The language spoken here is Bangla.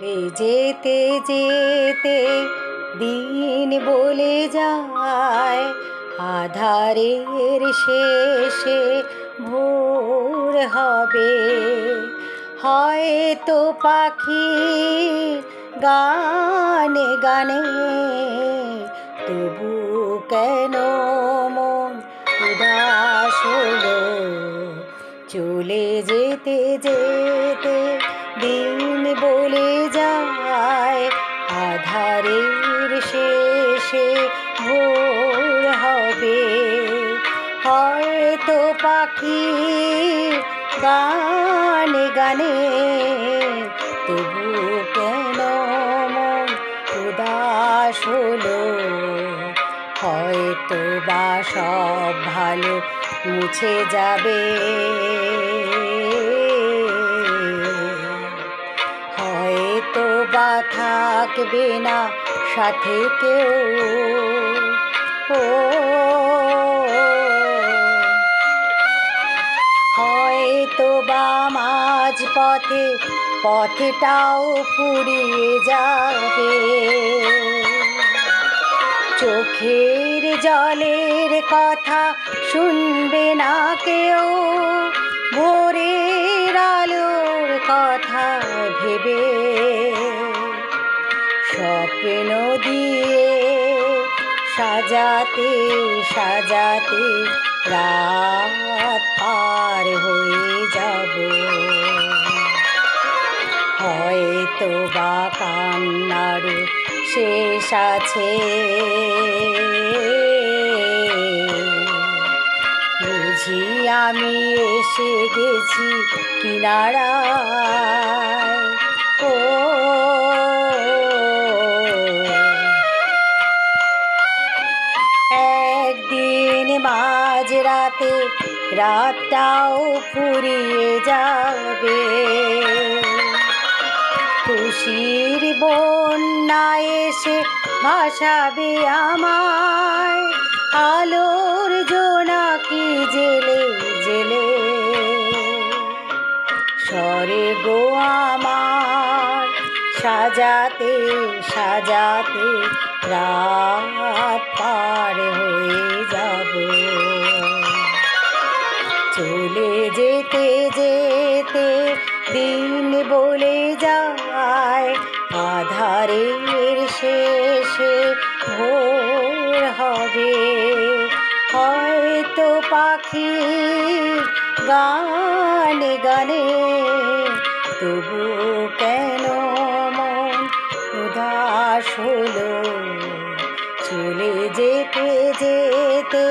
যেতে যেতে দিন বলে যায়, আধারের শেষে ভোর হবে। হয়তো পাখি গানে গানে, তবু কেন মন উদাস হলো। চলে যেতে যেতে দিন বলে যায়, আধারের শেষে ভোর হবে। হয়তো পাখি গানে গানে, তবু কেন মন উদাস হলো। হয়তো বা সব ভালো মুছে যাবে, হয়তো বা থাকবে না সাথে কেউ। হয়তো বা মাঝ পথে পথটাও ফুরিয়ে যাবে। চোখের জলের কথা শুনবে না কেউ, ভোরের আলোর কথা ভেবে স্বপ্ন দিয়ে সাজাতে সাজাতে রাত পার হয়ে যাব। হয়তো বা কান্নার শেষ আছে, বুঝি আমি এসে গেছি কিনারায়। একদিন মাঝরাতে রাতটাও ফুরিয়ে যাবে। খুশির বন্যা এসে ভাসাবে আমায়, আলোর জোনাকি জেলে জেলে। স্বর্গ আমার সাজাতে সাজাতে রাত পার হয়ে যাব। চলে যেতে যেতে দিন বলে যায়, আধারের শেষে ভোর হবে। হয়তো পাখি গানে গানে, তবু কেন মন উদাস হলো। চলে যেতে যেতে